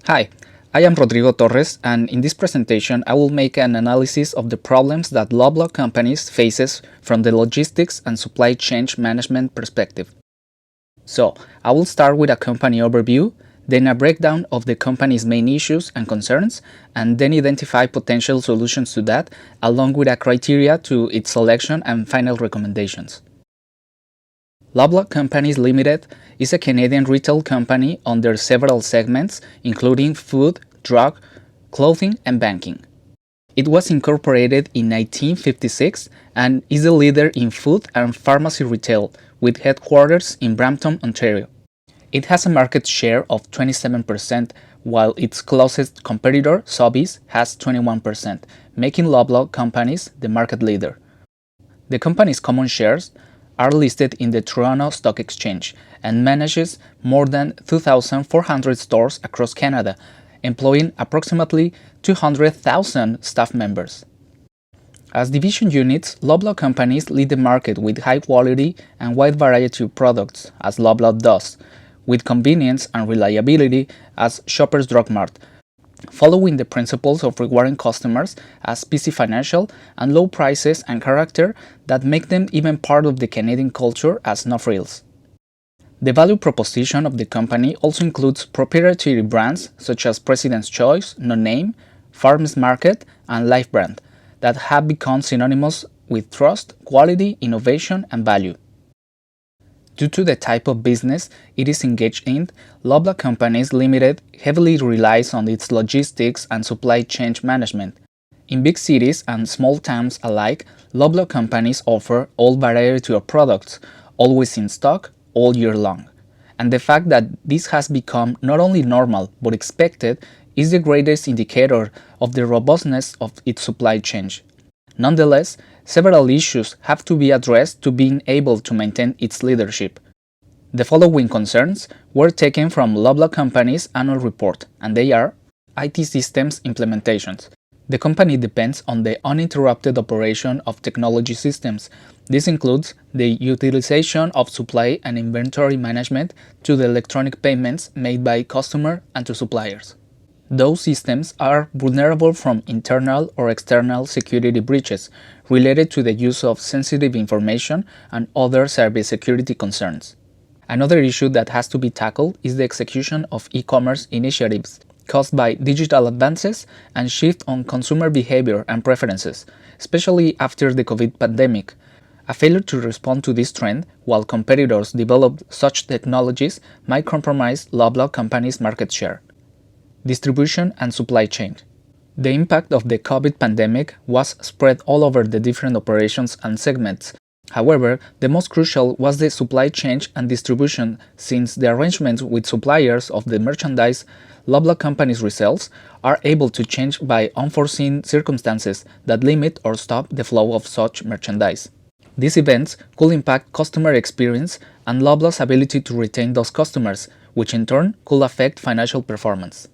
Hi, I am Rodrigo Torres, and in this presentation I will make an analysis of the problems that Loblaw Companies faces from the logistics and supply chain management perspective. So, I will start with a company overview, then a breakdown of the company's main issues and concerns, and then identify potential solutions to that, along with a criteria to its selection and final recommendations. Loblaw Companies Limited is a Canadian retail company under several segments, including food, drug, clothing, and banking. It was incorporated in 1956 and is the leader in food and pharmacy retail, with headquarters in Brampton, Ontario. It has a market share of 27%, while its closest competitor, Sobeys, has 21%, making Loblaw Companies the market leader. The company's common shares are listed in the Toronto Stock Exchange and manages more than 2,400 stores across Canada, employing approximately 200,000 staff members. As division units, Loblaw Companies lead the market with high quality and wide variety of products, as Loblaw does, with convenience and reliability as Shoppers Drug Mart, following the principles of rewarding customers as PC Financial and low prices and character that make them even part of the Canadian culture as no frills. The value proposition of the company also includes proprietary brands such as President's Choice, No Name, Farmers Market, and Life Brand that have become synonymous with trust, quality, innovation, and value. Due to the type of business it is engaged in, Loblaw Companies Limited heavily relies on its logistics and supply chain management. In big cities and small towns alike, Loblaw Companies offer all variety of products, always in stock, all year long. And the fact that this has become not only normal but expected is the greatest indicator of the robustness of its supply chain. Nonetheless, several issues have to be addressed to being able to maintain its leadership. The following concerns were taken from Loblaw Companies' annual report, and they are IT systems implementations. The company depends on the uninterrupted operation of technology systems. This includes the utilization of supply and inventory management to the electronic payments made by customer and to suppliers. Those systems are vulnerable from internal or external security breaches related to the use of sensitive information and other cybersecurity concerns. Another issue that has to be tackled is the execution of e-commerce initiatives caused by digital advances and shift on consumer behavior and preferences, especially after the COVID pandemic. A failure to respond to this trend while competitors develop such technologies might compromise Loblaw Companies' market share. Distribution and supply chain. The impact of the COVID pandemic was spread all over the different operations and segments. However, the most crucial was the supply chain and distribution, since the arrangements with suppliers of the merchandise Loblaw Companies resells are able to change by unforeseen circumstances that limit or stop the flow of such merchandise. These events could impact customer experience and Loblaw's ability to retain those customers, which in turn could affect financial performance.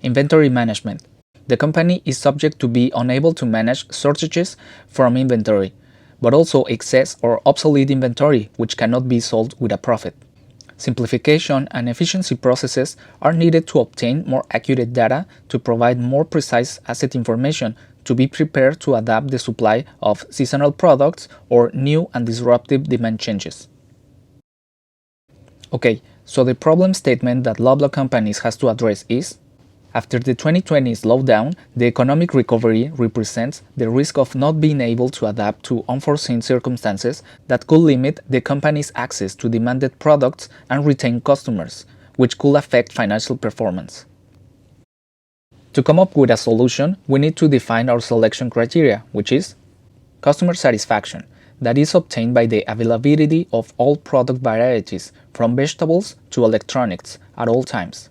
Inventory management. The company is subject to be unable to manage shortages from inventory, but also excess or obsolete inventory which cannot be sold with a profit. Simplification and efficiency processes are needed to obtain more accurate data to provide more precise asset information to be prepared to adapt the supply of seasonal products or new and disruptive demand changes. Okay, so the problem statement that Loblaw Companies has to address is: after the 2020 slowdown, the economic recovery represents the risk of not being able to adapt to unforeseen circumstances that could limit the company's access to demanded products and retain customers, which could affect financial performance. To come up with a solution, we need to define our selection criteria, which is customer satisfaction, that is obtained by the availability of all product varieties, from vegetables to electronics, at all times.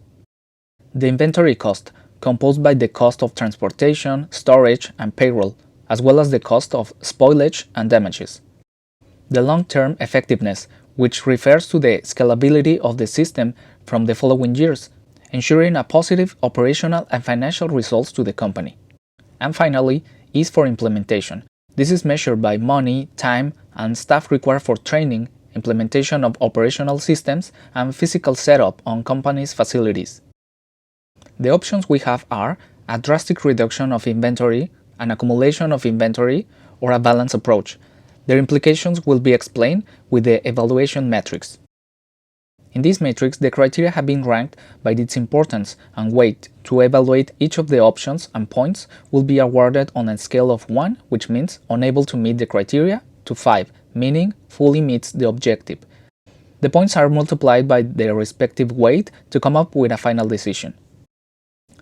The inventory cost, composed by the cost of transportation, storage, and payroll, as well as the cost of spoilage and damages. The long-term effectiveness, which refers to the scalability of the system from the following years, ensuring a positive operational and financial results to the company. And finally, ease for implementation. This is measured by money, time, and staff required for training, implementation of operational systems, and physical setup on company's facilities. The options we have are a drastic reduction of inventory, an accumulation of inventory, or a balanced approach. Their implications will be explained with the evaluation matrix. In this matrix, the criteria have been ranked by its importance and weight. To evaluate each of the options, and points will be awarded on a scale of 1, which means unable to meet the criteria, to 5, meaning fully meets the objective. The points are multiplied by their respective weight to come up with a final decision.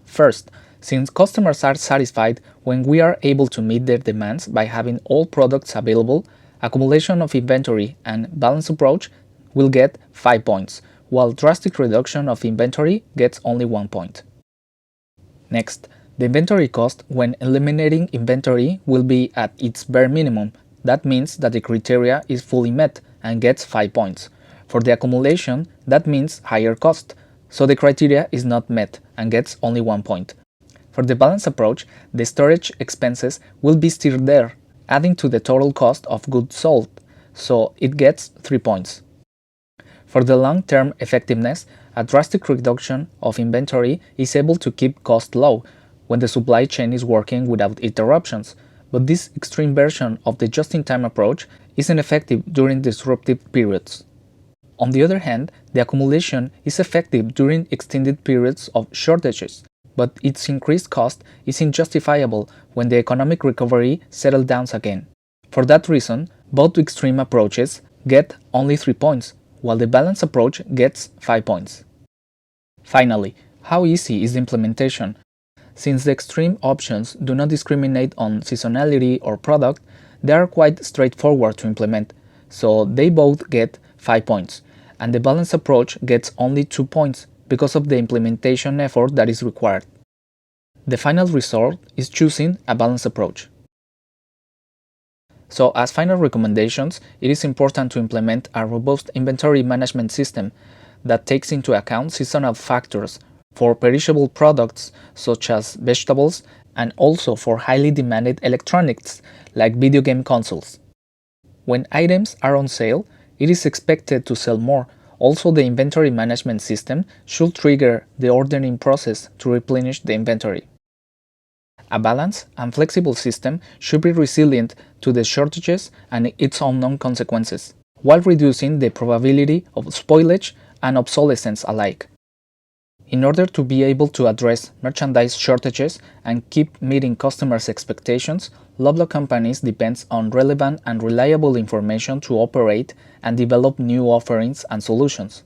First, since customers are satisfied when we are able to meet their demands by having all products available, accumulation of inventory and balanced approach will get 5 points, while drastic reduction of inventory gets only 1 point. Next, the inventory cost when eliminating inventory will be at its bare minimum. That means that the criteria is fully met and gets 5 points. For the accumulation, that means higher cost, so the criteria is not met and gets only 1 point. For the balanced approach, the storage expenses will be still there, adding to the total cost of goods sold, so it gets 3 points. For the long-term effectiveness, a drastic reduction of inventory is able to keep costs low when the supply chain is working without interruptions, but this extreme version of the just-in-time approach isn't effective during disruptive periods. On the other hand, the accumulation is effective during extended periods of shortages, but its increased cost is injustifiable when the economic recovery settles down again. For that reason, both extreme approaches get only 3 points, while the balanced approach gets 5 points. Finally, how easy is the implementation? Since the extreme options do not discriminate on seasonality or product, they are quite straightforward to implement, so they both get 5 points, and the balanced approach gets only 2 points because of the implementation effort that is required. The final result is choosing a balanced approach. So, as final recommendations, it is important to implement a robust inventory management system that takes into account seasonal factors for perishable products such as vegetables, and also for highly demanded electronics like video game consoles. When items are on sale, it is expected to sell more. Also, the inventory management system should trigger the ordering process to replenish the inventory. A balanced and flexible system should be resilient to the shortages and its unknown consequences, while reducing the probability of spoilage and obsolescence alike. In order to be able to address merchandise shortages and keep meeting customers' expectations, Loblaw Companies depends on relevant and reliable information to operate and develop new offerings and solutions.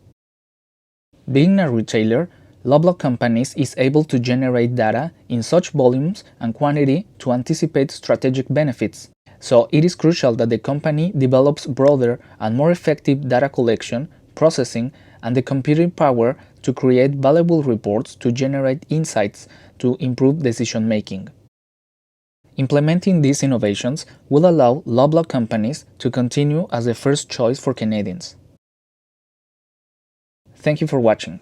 Being a retailer, Loblaw Companies is able to generate data in such volumes and quantity to anticipate strategic benefits, so it is crucial that the company develops broader and more effective data collection, processing, and the computing power to create valuable reports to generate insights to improve decision-making. Implementing these innovations will allow Loblaw Companies to continue as the first choice for Canadians. Thank you for watching.